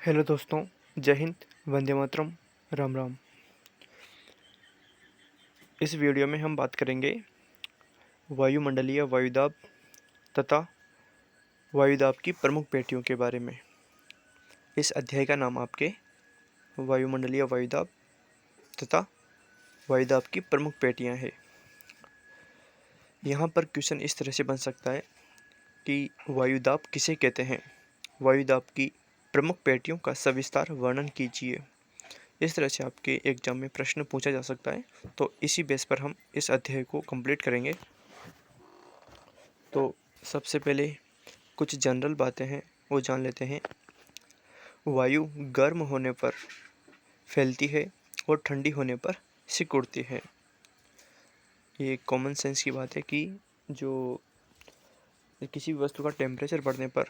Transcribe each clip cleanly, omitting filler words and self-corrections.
Hello दोस्तों, जय हिंद, वंदे मातरम, राम राम। इस वीडियो में हम बात करेंगे वायुमंडलीय वायुदाब तथा वायुदाब की प्रमुख पेटियों के बारे में। इस अध्याय का नाम आपके वायुमंडलीय वायुदाब तथा वायुदाब की प्रमुख पेटियां है। यहाँ पर क्वेश्चन इस तरह से बन सकता है कि वायुदाब किसे कहते हैं, वायुदाब की प्रमुख पेटियों का सविस्तार वर्णन कीजिए। इस तरह से आपके एग्जाम में प्रश्न पूछा जा सकता है, तो इसी बेस पर हम इस अध्याय को कंप्लीट करेंगे। तो सबसे पहले कुछ जनरल बातें हैं वो जान लेते हैं। वायु गर्म होने पर फैलती है और ठंडी होने पर सिकुड़ती है। ये कॉमन सेंस की बात है कि जो किसी भी वस्तु का टेम्परेचर बढ़ने पर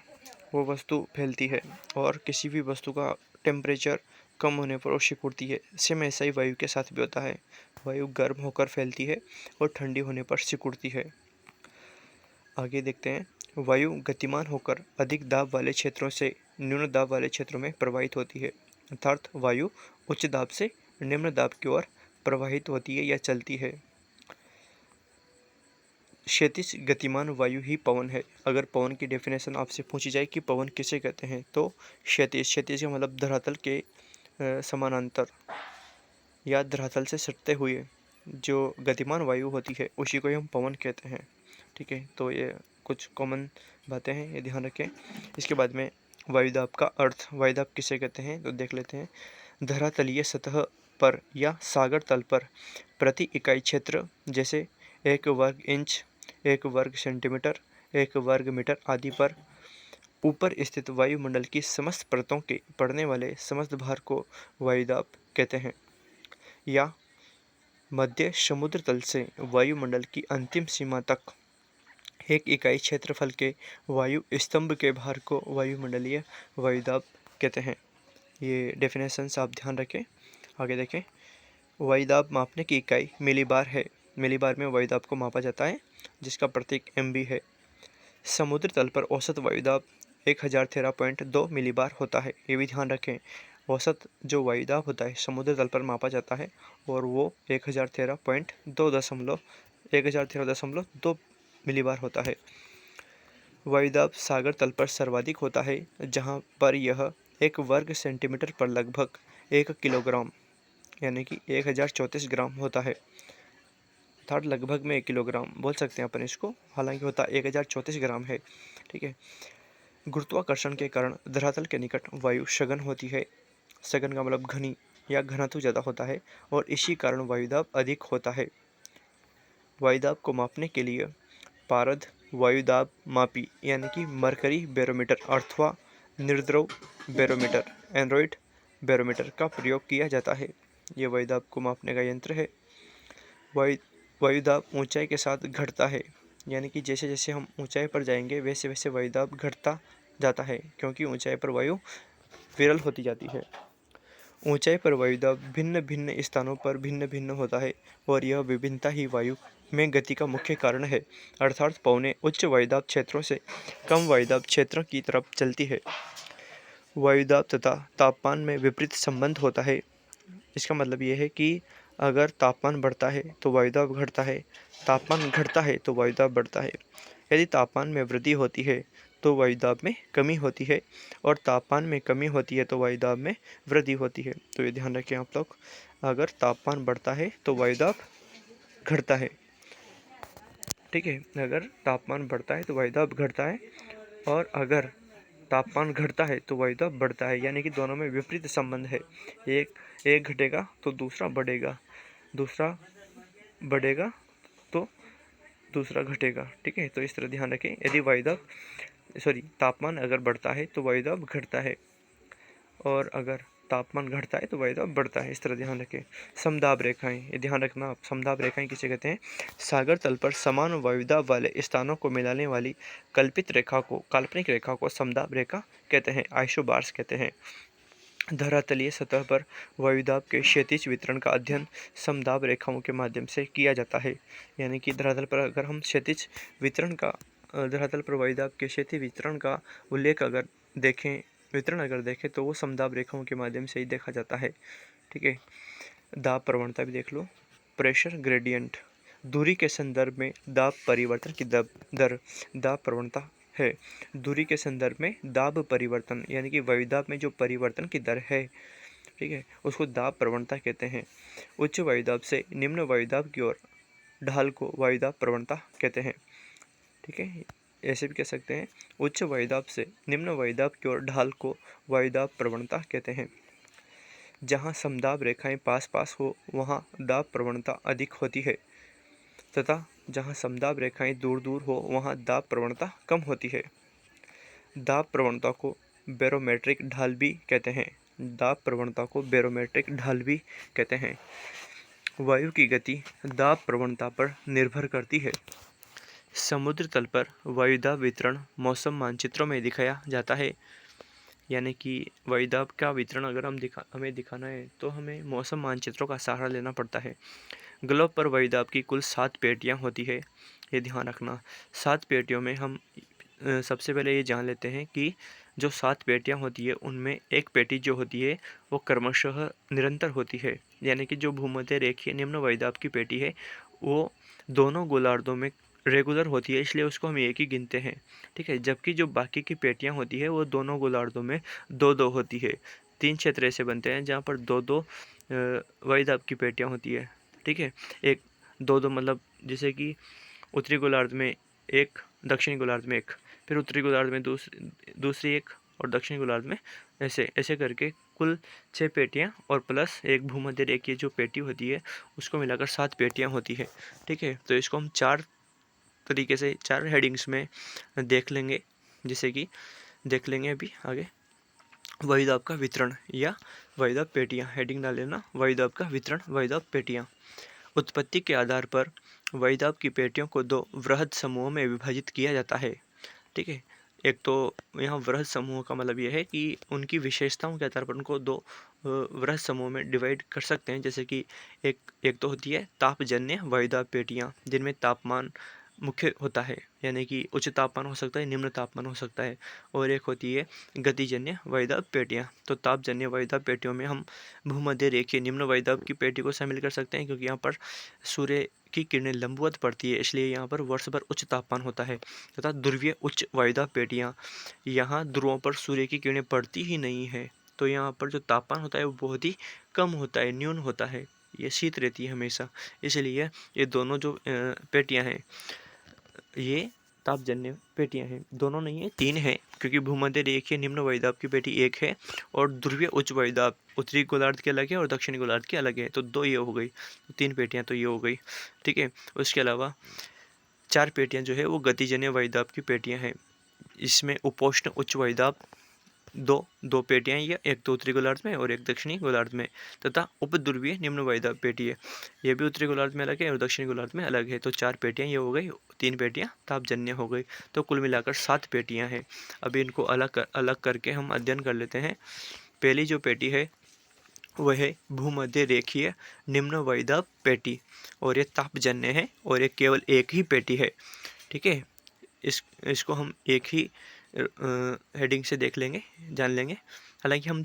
वो वस्तु फैलती है और किसी भी वस्तु का टेम्परेचर कम होने पर वो सिकुड़ती है। सेम ऐसा ही वायु के साथ भी होता है। वायु गर्म होकर फैलती है और ठंडी होने पर सिकुड़ती है। आगे देखते हैं। वायु गतिमान होकर अधिक दाब वाले क्षेत्रों से न्यून दाब वाले क्षेत्रों में प्रवाहित होती है, अर्थात वायु उच्च दाब से निम्न दाब की ओर प्रवाहित होती है या चलती है। क्षैतिज गतिमान वायु ही पवन है। अगर पवन की डेफिनेशन आपसे पूछी जाए कि पवन किसे कहते हैं, तो क्षैतिज का मतलब धरातल के समानांतर या धरातल से सटते हुए जो गतिमान वायु होती है उसी को हम पवन कहते हैं। ठीक है, तो ये कुछ कॉमन बातें हैं, ये ध्यान रखें। इसके बाद में वायुदाब का अर्थ, वायुदाब किसे कहते हैं तो देख लेते हैं। धरातलीय सतह पर या सागर तल पर प्रति इकाई क्षेत्र, जैसे 1 वर्ग इंच, 1 वर्ग सेंटीमीटर, 1 वर्ग मीटर आदि पर ऊपर स्थित वायुमंडल की समस्त परतों के पड़ने वाले समस्त भार को वायुदाब कहते हैं। या मध्य समुद्र तल से वायुमंडल की अंतिम सीमा तक 1 इकाई क्षेत्रफल के वायु स्तंभ के भार को वायुमंडलीय वायुदाब कहते हैं। ये डेफिनेशंस आप ध्यान रखें। आगे देखें। वायुदाब मापने की इकाई मिलीबार है। मिलीबार में वायुदाब को मापा जाता है, जिसका प्रतीक MB है। समुद्र तल पर औसत वायुदाब 1013.2 मिलीबार होता है। ये भी ध्यान रखें, औसत जो वायुदाब होता है समुद्र तल पर मापा जाता है और वो 1013.2 मिलीबार होता है। वायुदाब सागर तल पर सर्वाधिक होता है, जहाँ पर यह 1 वर्ग सेंटीमीटर पर लगभग 1 किलोग्राम यानी कि 1034 ग्राम होता है। अर्थात लगभग में 1 किलोग्राम बोल सकते हैं अपन इसको, हालांकि होता 1034 ग्राम है। ठीक है। गुरुत्वाकर्षण के कारण धरातल के निकट वायु सघन होती है। सघन का मतलब घनी या घनत्व ज़्यादा होता है और इसी कारण वायुदाब अधिक होता है। वायुदाब को मापने के लिए पारद वायुदाब मापी यानी कि मरकरी बैरोमीटर अथवा निर्द्रव बैरोमीटर एंड्रॉइड बैरोमीटर का प्रयोग किया जाता है। ये वायुदाब को मापने का यंत्र है। वायुदाब ऊंचाई के साथ घटता है, यानी कि जैसे जैसे हम ऊंचाई पर जाएंगे वैसे वैसे वायुदाब घटता जाता है, क्योंकि ऊंचाई पर वायु विरल होती जाती है। ऊंचाई पर वायुदाब भिन्न भिन्न स्थानों पर भिन्न भिन्न होता है और यह विभिन्नता ही वायु में गति का मुख्य कारण है। अर्थात पवनें उच्च वायुदाब क्षेत्रों से कम वायुदाब क्षेत्रों की तरफ चलती है। वायुदाब तथा तापमान में विपरीत संबंध होता है। इसका मतलब ये है कि अगर तापमान बढ़ता है तो वायुदाब घटता है, तापमान घटता है तो वायुदाब बढ़ता है। यदि तापमान में वृद्धि होती है तो वायुदाब में कमी होती है और तापमान में कमी होती है तो वायुदाब में वृद्धि होती है। तो ये ध्यान रखें आप लोग, अगर तापमान बढ़ता है तो वायुदाब घटता है। ठीक है, अगर तापमान बढ़ता है तो वायुदाब घटता है और अगर तापमान घटता है तो वायुदाब बढ़ता है, यानी कि दोनों में विपरीत संबंध है। एक घटेगा तो दूसरा बढ़ेगा, दूसरा बढ़ेगा तो दूसरा घटेगा। ठीक है, तो इस तरह ध्यान रखें। यदि तापमान अगर बढ़ता है तो वायुदाब घटता है और अगर तापमान घटता है तो वायुदाब बढ़ता है। इस तरह ध्यान रखें। समदाब रेखाएं, ये ध्यान रखना आप, समदाब रेखाएं किसे कहते हैं। सागर तल पर समान वायुदाब वाले स्थानों को मिलाने वाली काल्पनिक रेखा को समदाब रेखा कहते हैं, आइसोबार्स कहते हैं। धरातलीय सतह पर वायुदाब के क्षैतिज वितरण का अध्ययन समदाब रेखाओं के माध्यम से किया जाता है। यानी कि धरातल पर अगर हम धरातल पर वायुदाब के क्षैतिज वितरण का उल्लेख अगर देखें वितरण अगर देखें तो वो समदाब रेखाओं के माध्यम से ही देखा जाता है। ठीक है, दाब प्रवणता भी देख लो। प्रेशर ग्रेडियंट, दूरी के संदर्भ में दाब परिवर्तन की दर दाब प्रवणता है। दूरी के संदर्भ में दाब परिवर्तन यानी कि वायुदाब में जो परिवर्तन की दर है, ठीक है, उसको दाब प्रवणता कहते हैं। उच्च वायुदाब से निम्न वायुदाब की ओर ढाल को वायुदाब प्रवणता कहते हैं। ठीक है, ऐसे भी कह सकते हैं, उच्च वायुदाब से निम्न वायुदाब की ओर ढाल को वायुदाब प्रवणता कहते हैं। जहाँ समदाब रेखाएं पास पास हो वहाँ दाब प्रवणता अधिक होती है तथा जहाँ समदाब रेखाएं दूर दूर हो वहाँ दाब प्रवणता कम होती है। दाब प्रवणता को बैरोमेट्रिक ढाल भी कहते हैं। दाब प्रवणता को बैरोमेट्रिक ढाल भी कहते हैं। वायु की गति दाब प्रवणता पर निर्भर करती है। समुद्र तल पर वायुदाब वितरण मौसम मानचित्रों में दिखाया जाता है। यानी कि वायुदाब का वितरण अगर हमें दिखाना है तो हमें मौसम मानचित्रों का सहारा लेना पड़ता है। ग्लोब पर वायुदाब की कुल 7 पेटियाँ होती है, ये ध्यान रखना। 7 पेटियों में हम सबसे पहले ये जान लेते हैं कि जो 7 पेटियाँ होती है उनमें एक पेटी जो होती है वो क्रमशः निरंतर होती है। यानी कि जो भूमध्य रेखीय निम्न वायुदाब की पेटी है वो दोनों गोलार्धों में रेगुलर होती है, इसलिए उसको हम एक ही गिनते हैं। ठीक है, जबकि जो बाकी की पेटियाँ होती है वो दोनों गोलार्धों में 2-2 होती है। 3 क्षेत्र ऐसे बनते हैं जहाँ पर 2-2 वायुदाब की पेटियाँ होती है। ठीक है, एक 2-2 मतलब जैसे कि उत्तरी गोलार्ध में एक, दक्षिणी गोलार्ध में एक, फिर उत्तरी गोलार्ध में दूसरी एक और दक्षिणी गोलार्ध में ऐसे ऐसे करके कुल 6 पेटियाँ और प्लस एक भूमध्य रेखीय जो पेटी होती है उसको मिलाकर 7 पेटियाँ होती है। ठीक है, तो इसको हम 4 तरीके से 4 हेडिंग्स में देख लेंगे, जैसे कि देख लेंगे अभी आगे। वायुदाब का वितरण या वायुदाब पेटियाँ, हेडिंग डाल लेना, वायुदाब का वितरण, वायुदाब पेटियाँ। उत्पत्ति के आधार पर वायुदाब की पेटियों को 2 वृहद समूहों में विभाजित किया जाता है। ठीक है, एक तो यहाँ वृहद समूह का मतलब यह है कि उनकी विशेषताओं के आधार पर उनको 2 वृहद समूह में डिवाइड कर सकते हैं। जैसे कि एक तो होती है तापजन्य वायुदाब पेटियाँ जिनमें तापमान मुख्य होता है, यानी कि उच्च तापमान हो सकता है, निम्न तापमान हो सकता है। और एक होती है गतिजन्य वायुदाब पेटियाँ। तो तापजन्य वायुदाब पेटियों में हम भूमध्य रेखीय निम्न वायुदाब की पेटी को शामिल कर सकते हैं, क्योंकि यहाँ पर सूर्य की किरणें लंबवत पड़ती है, इसलिए यहाँ पर वर्ष भर उच्च तापमान होता है। तथा ध्रुवीय उच्च वायुदाब पेटियाँ, यहाँ ध्रुवों पर सूर्य की किरणें पड़ती ही नहीं है, तो यहाँ पर जो तापमान होता है वो बहुत ही कम होता है, न्यून होता है, ये शीत रहती है हमेशा। इसलिए ये दोनों जो पेटियाँ हैं ये तापजन्य पेटियाँ हैं। दोनों नहीं है, 3 है, क्योंकि भूमध्य रेखीय निम्न वायुदाब की पेटी एक है और ध्रुवीय उच्च वायुदाब उत्तरी गोलार्ध की अलग है और दक्षिणी गोलार्ध की अलग है, तो 2 ये हो गई, तो 3 पेटियाँ तो ये हो गई। ठीक है, उसके अलावा 4 पेटियाँ जो है वो गतिजन्य वायुदाब की पेटियाँ हैं। इसमें उपोष्ण उच्च वायुदाब दो पेटियाँ, या एक तो उत्तरी गोलार्ध में और एक दक्षिणी गोलार्ध में, तथा उपध्रुवीय निम्न वायुदाब पेटी है, ये भी उत्तरी गोलार्ध में अलग है और दक्षिणी गोलार्ध में अलग है। तो 4 पेटियाँ ये हो गई, 3 पेटियाँ तापजन्य हो गई, तो कुल मिलाकर 7 पेटियाँ हैं। अभी इनको अलग करके हम अध्ययन कर लेते हैं। पहली जो पेटी है वह है भूमध्य रेखीय निम्न वायुदाब पेटी, और ये तापजन्य है और ये केवल एक ही पेटी है। ठीक है, इसको हम एक ही हेडिंग से देख लेंगे, जान लेंगे। हालांकि हम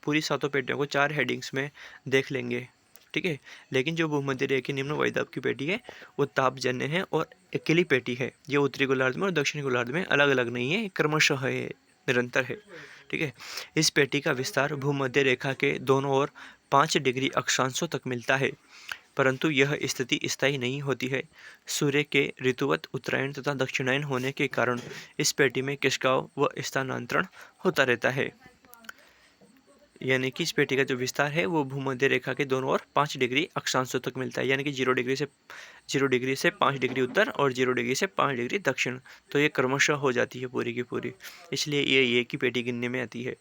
पूरी 7 पेटियों को 4 हेडिंग्स में देख लेंगे। ठीक है, लेकिन जो भूमध्य रेखीय निम्न वायुदाब की पेटी है वो तापजन्य है और अकेली पेटी है। ये उत्तरी गोलार्ध में और दक्षिणी गोलार्ध में अलग अलग नहीं है, क्रमशः है, निरंतर है। ठीक है, इस पेटी का विस्तार भूमध्य रेखा के दोनों ओर 5 डिग्री अक्षांशों तक मिलता है, परंतु यह स्थिति स्थायी नहीं होती है। सूर्य के ऋतुवत उत्तरायण तथा दक्षिणायन होने के कारण इस पेटी में खिसकाव व स्थानांतरण होता रहता है। यानी कि इस पेटी का जो विस्तार है वो भूमध्य रेखा के दोनों ओर 5 डिग्री अक्षांशों तक मिलता है, यानी कि 0 डिग्री से 5 डिग्री उत्तर और 0 डिग्री से 5 डिग्री दक्षिण, तो ये क्रमशः हो जाती है पूरी की पूरी, इसलिए ये एक ही पेटी गिनने में आती है।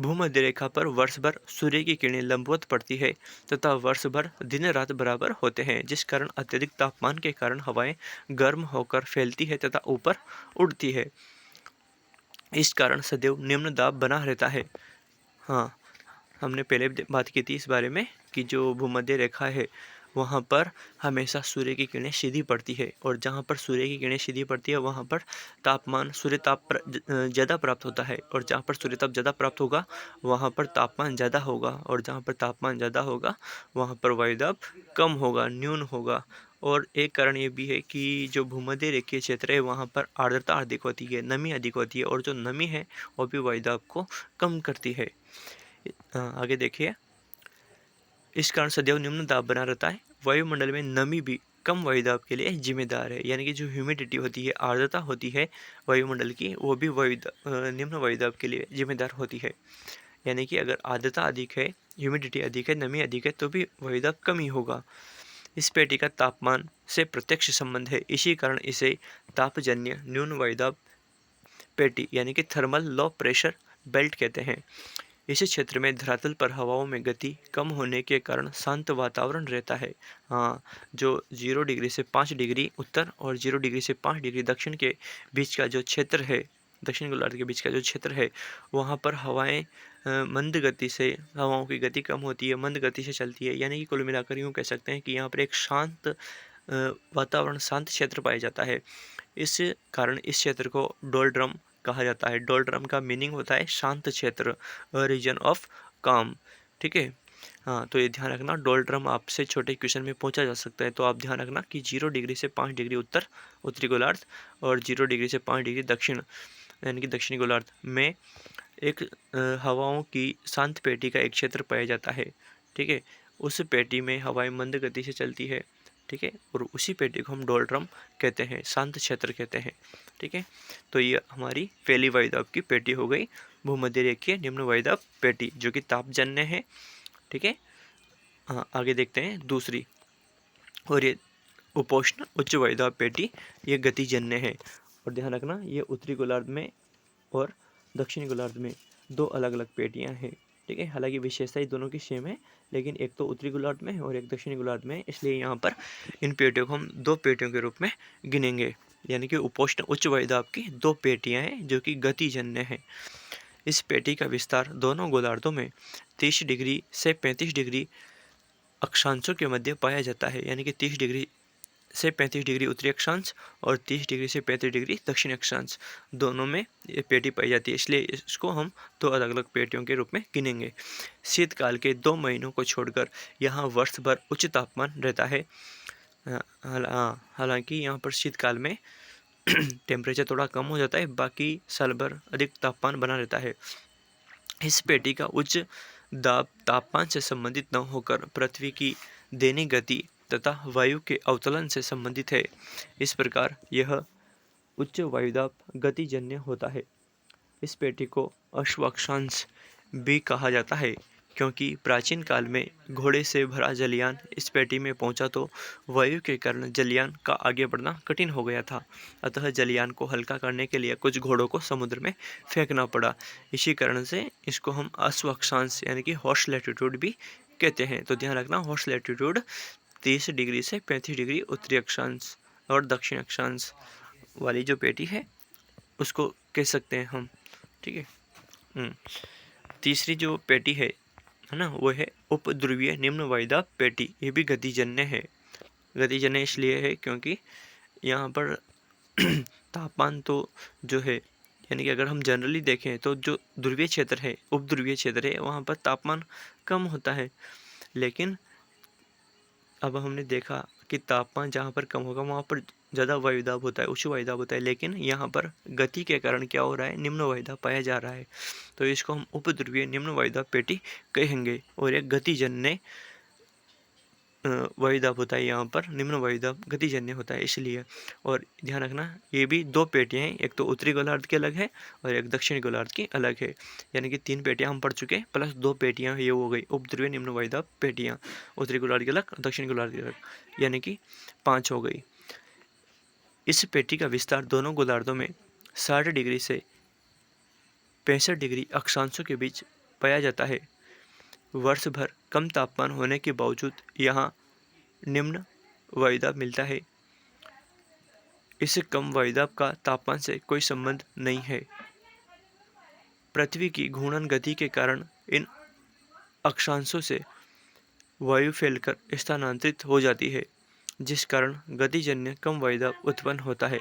भूमध्य रेखा पर वर्ष भर सूर्य की किरणें लंबवत पड़ती है तथा वर्ष भर दिन रात बराबर होते हैं, जिस कारण अत्यधिक तापमान के कारण हवाएं गर्म होकर फैलती है तथा ऊपर उड़ती है। इस कारण सदैव निम्न दाब बना रहता है। हाँ, हमने पहले बात की थी इस बारे में कि जो भूमध्य रेखा है वहाँ पर हमेशा सूर्य की किरणें सीधी पड़ती है, और जहाँ पर सूर्य की किरणें सीधी पड़ती है वहाँ पर तापमान ज़्यादा प्राप्त होता है, और जहाँ पर सूर्य ताप ज़्यादा प्राप्त होगा वहाँ पर तापमान ज़्यादा होगा, और जहाँ पर तापमान ज़्यादा होगा वहाँ पर वायुदाब कम होगा, न्यून होगा। और एक कारण ये भी है कि जो भूमध्य रेखीय क्षेत्र है वहाँ पर आर्द्रता अधिक होती है, नमी अधिक होती है, और जो नमी है वो भी वायुदाब को कम करती है। आगे देखिए, इस कारण सदैव निम्न दाब बना रहता है। वायुमंडल में नमी भी कम वायुदाब के लिए जिम्मेदार है, यानी कि जो ह्यूमिडिटी होती है, आर्द्रता होती है वायुमंडल की, वो भी निम्न वायुदाब के लिए जिम्मेदार होती है। यानी कि अगर आर्द्रता अधिक है, ह्यूमिडिटी अधिक है, नमी अधिक है, तो भी वायुदाब कम ही होगा। इस पेटी का तापमान से प्रत्यक्ष संबंध है, इसी कारण इसे तापजन्य न्यून वायुदाब पेटी यानी कि थर्मल लो प्रेशर बेल्ट कहते हैं। इस क्षेत्र में धरातल पर हवाओं में गति कम होने के कारण शांत वातावरण रहता है। हाँ, जो 0 डिग्री से 5 डिग्री उत्तर और 0 डिग्री से 5 डिग्री दक्षिण के बीच का जो क्षेत्र है, दक्षिण गोलार्ध के बीच का जो क्षेत्र है, वहाँ पर हवाएं मंद गति से, हवाओं की गति कम होती है, मंद गति से चलती है। यानी कि कुल मिलाकर यूँ कह सकते हैं कि यहाँ पर एक शांत वातावरण, शांत क्षेत्र पाया जाता है। इस कारण इस क्षेत्र को डोलड्रम कहा जाता है। डोलड्रम का मीनिंग होता है शांत क्षेत्र, रीजन ऑफ काम। ठीक है, हाँ, तो ये ध्यान रखना, डोलड्रम आपसे छोटे क्वेश्चन में पूछा जा सकता है, तो आप ध्यान रखना कि 0 डिग्री से 5 डिग्री उत्तर उत्तरी गोलार्ध और 0 डिग्री से 5 डिग्री दक्षिण यानी कि दक्षिणी गोलार्ध में एक हवाओं की शांत पेटी का एक क्षेत्र पाया जाता है। ठीक है, उस पेटी में हवाएं मंद गति से चलती है। ठीक है, और उसी पेटी को हम डोलड्रम कहते हैं, शांत क्षेत्र कहते हैं। ठीक है, तो ये हमारी पहली वायुदाब की पेटी हो गई, भूमध्य रेखीय निम्न वायुदाब पेटी, जो कि तापजन्य है। ठीक है, हाँ, आगे देखते हैं दूसरी, और ये उपोष्ण उच्च वायुदाब पेटी, ये गतिजन्य है। और ध्यान रखना, ये उत्तरी गोलार्ध में और दक्षिणी गोलार्ध में दो अलग अलग पेटियां हैं। ठीक है, हालांकि विशेषताएं दोनों की सेम है, लेकिन एक तो उत्तरी गोलार्ध में है और एक दक्षिणी गोलार्ध में है, इसलिए यहाँ पर इन पेटियों को हम दो पेटियों के रूप में गिनेंगे। यानी कि उपोष्ण उच्च वायुदाब की दो पेटियां हैं जो कि गतिजन्य हैं। इस पेटी का विस्तार दोनों गोलार्धों में 30 डिग्री से 35 डिग्री अक्षांशों के मध्य पाया जाता है। यानी कि 30 डिग्री से 35 डिग्री उत्तरी अक्षांश और 30 डिग्री से 35 डिग्री दक्षिण अक्षांश, दोनों में ये पेटी पाई जाती है, इसलिए इसको हम दो अलग अलग पेटियों के रूप में गिनेंगे। शीतकाल के 2 महीनों को छोड़कर यहाँ वर्ष भर उच्च तापमान रहता है। हालांकि यहाँ पर शीतकाल में टेम्परेचर थोड़ा कम हो जाता है, बाकी साल भर अधिक तापमान बना रहता है। इस पेटी का उच्च दाब तापमान से संबंधित न होकर पृथ्वी की दैनिक गति तथा वायु के अवतलन से संबंधित है। इस प्रकार यह उच्च वायुदाब गतिजन्य होता है। इस पेटी को अश्वाक्षांश भी कहा जाता है, क्योंकि प्राचीन काल में घोड़े से भरा जलयान इस पेटी में पहुंचा तो वायु के कारण जलयान का आगे बढ़ना कठिन हो गया था। अतः जलयान को हल्का करने के लिए कुछ घोड़ों को समुद्र में फेंकना पड़ा। इसी कारण से इसको हम अश्वाक्षांश यानी कि हॉर्स लैटिट्यूड भी कहते हैं। तो ध्यान रखना, हॉर्स लैटिट्यूड 30 डिग्री से 35 डिग्री उत्तरी अक्षांश और दक्षिण अक्षांश वाली जो पेटी है उसको कह सकते हैं हम। ठीक है, तीसरी जो पेटी है ना, वो है उपध्रुवीय निम्न वायुदाब पेटी। ये भी गतिजन्य है। गतिजन्य इसलिए है क्योंकि यहाँ पर तापमान तो जो है, यानी कि अगर हम जनरली देखें तो जो ध्रुवीय क्षेत्र है, उपध्रुवीय क्षेत्र है, वहाँ पर तापमान कम होता है, लेकिन अब हमने देखा कि तापमान जहाँ पर कम होगा वहाँ पर ज़्यादा वायुदाब होता है, उच्च वायुदाब होता है, लेकिन यहाँ पर गति के कारण क्या हो रहा है, निम्न वायुदाब पाया जा रहा है। तो इसको हम उपध्रुवीय निम्न वायुदाब पेटी कहेंगे, और एक गतिजन्य वायुदाब होता है, यहाँ पर निम्न वायुदाब गतिजन्य होता है इसलिए। और ध्यान रखना, ये भी दो पेटियाँ हैं, एक तो उत्तरी गोलार्ध की अलग है और एक दक्षिणी गोलार्ध की अलग है। यानी कि 3 पेटियाँ हम पढ़ चुके हैं, प्लस 2 पेटियाँ ये हो गई उपध्रुवीय निम्न वायुदाब पेटियाँ, उत्तरी गोलार्ध की अलग, दक्षिणी गोलार्ध की अलग, यानी कि 5 हो गई। इस पेटी का विस्तार दोनों गोलार्धों में 60 डिग्री से 65 डिग्री अक्षांशों के बीच पाया जाता है। वर्ष भर कम तापमान होने के बावजूद यहाँ निम्न वायुदाब मिलता है। इस कम वायुदाब का तापमान से कोई संबंध नहीं है। पृथ्वी की घूर्णन गति के कारण इन अक्षांशों से वायु फैलकर स्थानांतरित हो जाती है, जिस कारण गतिजन्य कम वायुदाब उत्पन्न होता है।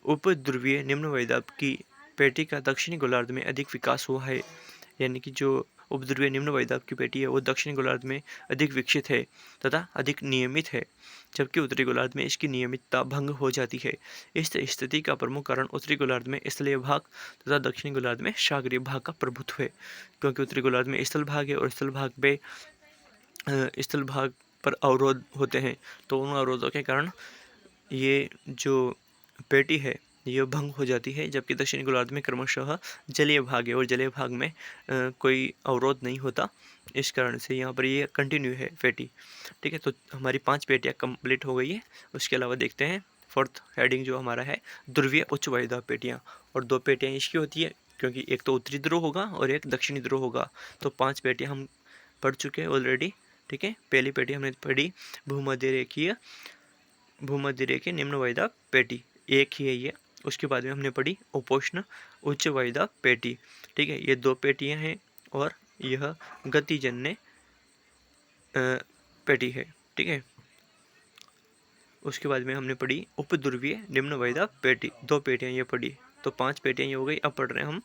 उपध्रुवीय निम्न वायुदाब की पेटी का दक्षिणी गोलार्ध में अधिक विकास हुआ है, यानी कि जो उपध्रुवीय निम्न वायुदाब की पेटी है वो दक्षिणी गोलार्ध में अधिक विकसित है तथा अधिक नियमित है, जबकि उत्तरी गोलार्ध में इसकी नियमितता भंग हो जाती है। इस स्थिति का प्रमुख कारण उत्तरी गोलार्ध में स्थलीय भाग तथा दक्षिणी गोलार्ध में सागरीय भाग का प्रभुत्व है, क्योंकि उत्तरी गोलार्ध में स्थल भाग है और स्थल भाग पर अवरोध होते हैं, तो उन अवरोधों के कारण ये जो पेटी है ये भंग हो जाती है, जबकि दक्षिणी गोलार्ध में क्रमशः जलीय भाग है और जलीय भाग में कोई अवरोध नहीं होता। इस कारण से यहाँ पर ये कंटिन्यू है पेटी। ठीक है, तो हमारी 5 पेटियाँ कंप्लीट हो गई है। उसके अलावा देखते हैं फोर्थ हेडिंग जो हमारा है ध्रुवीय उच्च वायुदाब पेटियाँ, और 2 पेटियाँ इसकी होती है, क्योंकि एक तो उत्तरी ध्रुव होगा और एक दक्षिणी ध्रुव होगा। तो 5 पेटियाँ हम पढ़ चुके हैं ऑलरेडी। ठीक है, पहली पेटी हमने पढ़ी भूमध्य रेखीय निम्न वायुदाब पेटी, एक ही है ये। उसके बाद में हमने पढ़ी उपोष्ण उच्च वायुदाब पेटी। ठीक है, ये 2 पेटियां हैं और यह गतिजन्य पेटी है। ठीक है, उसके बाद में हमने पढ़ी उपध्रुवीय निम्न वायुदाब पेटी, 2 पेटियां ये पढ़ी, तो 5 पेटियां ये हो गई। अब पढ़ रहे हैं हम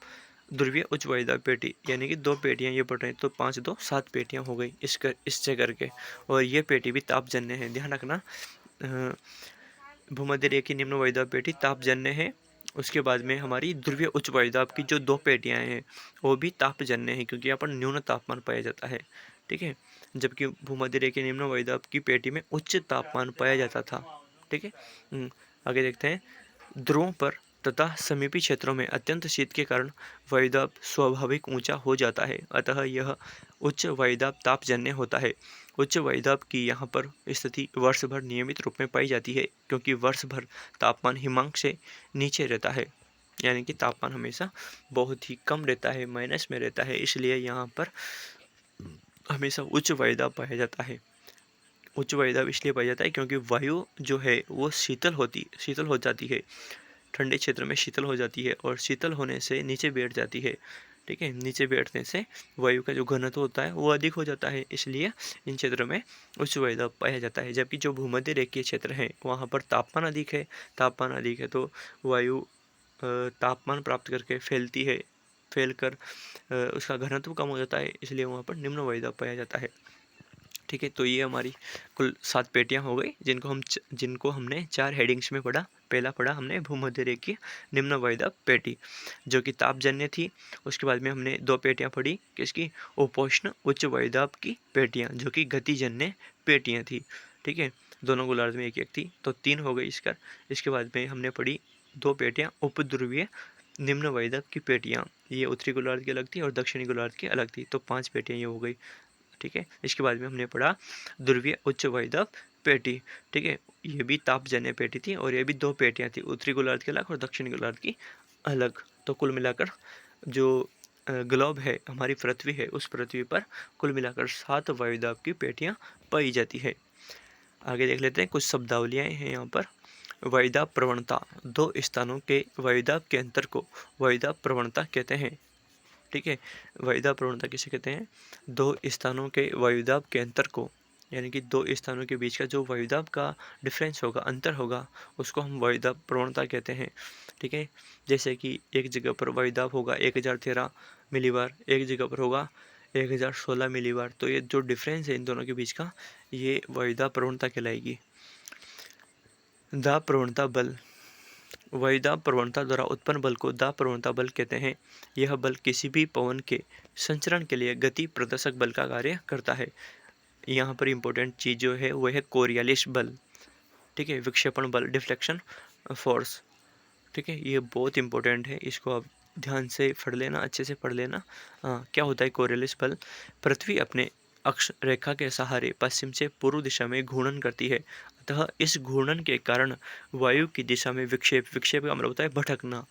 ध्रुवीय उच्च वायुदाब पेटी, यानी कि 2 पेटियां ये पढ़ रहे हैं, तो 5 2 7 पेटियां हो गई इससे करके। और ये पेटी भी तापजन्य है, ध्यान रखना। भूमध्य रेखीय निम्न वायुदाब पेटी तापजन्य है। उसके बाद में हमारी ध्रुवीय उच्च वायुदाब की जो 2 पेटियां हैं वो भी तापजन्य है, क्योंकि यहाँ पर न्यून तापमान पाया जाता है। ठीक है, जबकि भूमध्य रेखीय निम्न वायुदाब की पेटी में उच्च तापमान पाया जाता था। ठीक है, आगे देखते हैं। ध्रुवों पर तथा समीपी क्षेत्रों में अत्यंत शीत के कारण वायुदाब स्वाभाविक ऊंचा हो जाता है, अतः यह उच्च वायुदाब तापजन्य होता है। उच्च वायुदाब की यहाँ पर स्थिति वर्ष भर नियमित रूप में पाई जाती है, क्योंकि वर्ष भर तापमान हिमांक से नीचे रहता है, यानी कि तापमान हमेशा बहुत ही कम रहता है, माइनस में रहता है, इसलिए यहाँ पर हमेशा उच्च वायुदाब पाया जाता है। उच्च वायुदाब इसलिए पाया जाता है क्योंकि वायु जो है वो शीतल हो जाती है, ठंडे क्षेत्र में शीतल हो जाती है और शीतल होने से नीचे बैठ जाती है। ठीक है, नीचे बैठने से वायु का जो घनत्व होता है वो अधिक हो जाता है, इसलिए इन क्षेत्रों में उच्च वायुदाब पाया जाता है। जबकि जो भूमध्य रेखीय क्षेत्र है वहाँ पर तापमान अधिक है, तो वायु तापमान प्राप्त करके फैलकर उसका घनत्व कम हो जाता है, इसलिए वहाँ पर निम्न वायुदाब पाया जाता है। ठीक है, तो ये हमारी कुल 7 पेटियां हो गई, जिनको हमने 4 हेडिंग्स में पढ़ा। पहला पढ़ा हमने भूमध्य रेखीय निम्न वायुदाब पेटी, जो कि तापजन्य थी। उसके बाद में हमने 2 पेटियां पढ़ी, किसकी? उपोष्ण उच्च वायुदाब की पेटियां, जो कि गतिजन्य पेटियां थी। ठीक है, दोनों गोलार्ध में एक एक थी, तो 3 हो गई इसका। इसके बाद में हमने पढ़ी 2 पेटियां उपध्रुवीय निम्न वायुदाब की पेटियां, ये उत्तरी गोलार्ध की अलग थी और दक्षिणी गोलार्ध की अलग थी, तो 5 पेटियां ये हो गई। ठीक है, इसके बाद में हमने पढ़ा ध्रुवीय उच्च वायुदाब पेटी। ठीक है, ये भी तापजन्य पेटी थी और ये भी 2 पेटियां थी, उत्तरी गोलार्ध की अलग और दक्षिणी गोलार्ध की अलग। तो कुल मिलाकर जो ग्लोब है, हमारी पृथ्वी है, उस पृथ्वी पर कुल मिलाकर 7 वायुदाब की पेटियां पाई जाती है। आगे देख लेते हैं, कुछ शब्दावलियाँ हैं यहाँ पर। वायुदाब प्रवणता, 2 स्थानों के वायुदाब के अंतर को वायुदाब प्रवणता कहते हैं। ठीक है, वायुदाब प्रवणता किसे कहते हैं? 2 स्थानों के वायुदाब के अंतर को, यानी कि 2 स्थानों के बीच का जो वायुदाब का डिफरेंस होगा, अंतर होगा, उसको हम वायुदाब प्रवणता कहते हैं। ठीक है, जैसे कि एक जगह पर वायुदाब होगा 1013 मिलीबार, एक जगह पर होगा 1016 मिलीबार, तो ये जो डिफरेंस है इन दोनों के बीच का, ये वायुदाब प्रवणता कहलाएगी। दाब प्रवणता बल, वायुदाब प्रवणता द्वारा उत्पन्न बल को दाब प्रवणता बल कहते हैं। यह बल किसी भी पवन के संचरण के लिए गति प्रदर्शक बल का कार्य करता है। यहाँ पर इंपॉर्टेंट चीज जो है वह है कोरियालिस बल। ठीक है, विक्षेपण बल, डिफ्लेक्शन फोर्स। ठीक है, ये बहुत इंपॉर्टेंट है, इसको आप ध्यान से पढ़ लेना, अच्छे से पढ़ लेना। क्या होता है कोरियालिस बल? पृथ्वी अपने अक्ष रेखा के सहारे पश्चिम से पूर्व दिशा में घूर्णन करती है, अतः इस घूर्णन के कारण वायु की दिशा में विक्षेप का मतलब होता है भटकना,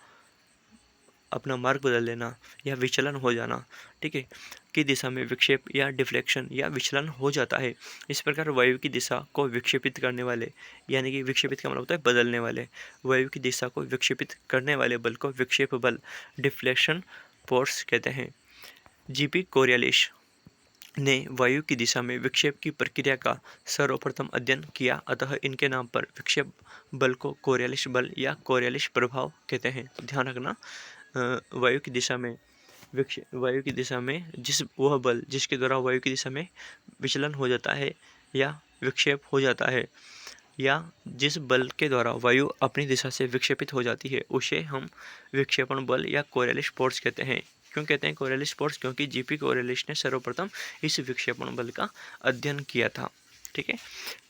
अपना मार्ग बदल लेना या विचलन हो जाना। ठीक है, की दिशा में विक्षेप या डिफ्लेक्शन या विचलन हो जाता है। इस प्रकार वायु की दिशा को विक्षेपित करने वाले, यानी कि विक्षेपित का मतलब होता है बदलने वाले, वायु की दिशा को विक्षेपित करने वाले बल को विक्षेप बल, डिफ्लेक्शन फोर्स कहते हैं। जीपी कोरियालिस ने वायु की दिशा में विक्षेप की प्रक्रिया का सर्वप्रथम अध्ययन किया, अतः इनके नाम पर विक्षेप बल को कोरियलिस बल या कोरियलिस प्रभाव कहते हैं। ध्यान रखना, वायु की दिशा में वायु की दिशा में वह बल जिसके द्वारा वायु की दिशा में विचलन हो जाता है या विक्षेप हो जाता है, या जिस बल के द्वारा वायु अपनी दिशा से विक्षेपित हो जाती है, उसे हम विक्षेपण बल या कोरियलिस फोर्स कहते हैं। क्यों कहते हैं कोरियलिस फोर्स? क्योंकि जीपी कोरियलिस ने सर्वप्रथम इस विक्षेपण बल का अध्ययन किया था। ठीक है,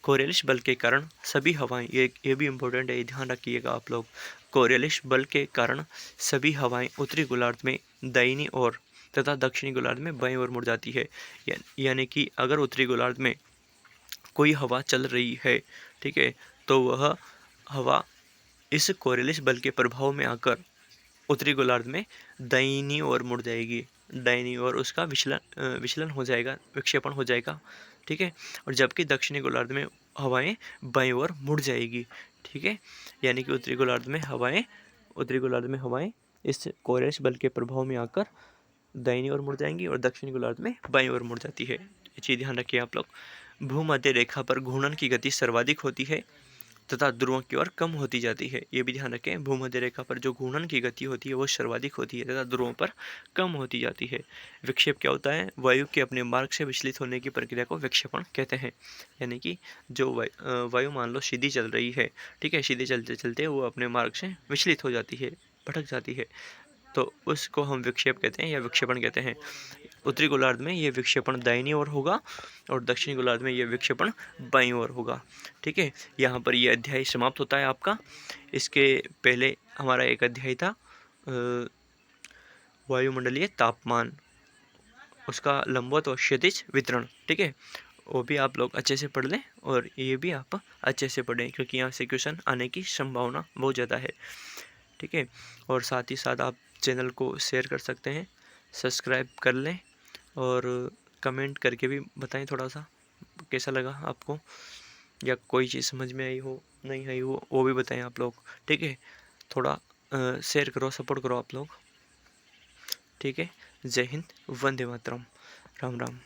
कोरियलिस बल के कारण सभी हवाएं, ये भी इम्पोर्टेंट है, ध्यान रखिएगा आप लोग। कोरियलिस बल के कारण सभी हवाएं उत्तरी गोलार्ध में दाहिनी ओर तथा दक्षिणी गोलार्ध में बाईं ओर मुड़ जाती है। यानी कि अगर उत्तरी गोलार्ध में कोई हवा चल रही है, ठीक है, तो वह हवा इस कोरियलिस बल के प्रभाव में आकर उत्तरी गोलार्ध में दाहिनी ओर मुड़ जाएगी, दाहिनी ओर उसका विचलन हो जाएगा, विक्षेपण हो जाएगा। ठीक है, और जबकि दक्षिणी गोलार्ध में हवाएं बाईं ओर मुड़ जाएगी। ठीक है, यानी कि उत्तरी गोलार्ध में हवाएं इस कोरियलिस बल के प्रभाव में आकर दाहिनी ओर मुड़ जाएंगी और दक्षिणी गोलार्ध में बाईं ओर मुड़ जाती है। ये चीज़ ध्यान रखिए आप लोग। भूमध्य रेखा पर घूर्णन की गति सर्वाधिक होती है तथा ध्रुवों की ओर कम होती जाती है। ये भी ध्यान रखें, भूमध्य रेखा पर जो घूर्णन की गति होती है वो सर्वाधिक होती है तथा ध्रुवों पर कम होती जाती है। विक्षेप क्या होता है? वायु के अपने मार्ग से विचलित होने की प्रक्रिया को विक्षेपण कहते हैं। यानी कि जो वायु मान लो सीधी चल रही है, ठीक है, सीधे चलते चलते वो अपने मार्ग से विचलित हो जाती है, भटक जाती है, तो उसको हम विक्षेप कहते हैं या विक्षेपण कहते हैं। उत्तरी गोलार्ध में ये विक्षेपण दाहिनी ओर होगा और दक्षिणी गोलार्ध में ये विक्षेपण बाईं ओर होगा। ठीक है, यहाँ पर ये अध्याय समाप्त होता है आपका। इसके पहले हमारा एक अध्याय था वायुमंडलीय तापमान, उसका लंबवत और क्षैतिज वितरण। ठीक है, वो भी आप लोग अच्छे से पढ़ लें और ये भी आप अच्छे से पढ़ें, क्योंकि यहाँ से क्वेश्चन आने की संभावना बहुत ज़्यादा है। ठीक है, और साथ ही साथ आप चैनल को शेयर कर सकते हैं, सब्सक्राइब कर लें और कमेंट करके भी बताएं थोड़ा सा कैसा लगा आपको, या कोई चीज़ समझ में आई हो, नहीं आई हो, वो भी बताएं आप लोग। ठीक है, थोड़ा शेयर करो, सपोर्ट करो आप लोग। ठीक है, जय हिंद, वंदे मातरम, राम राम।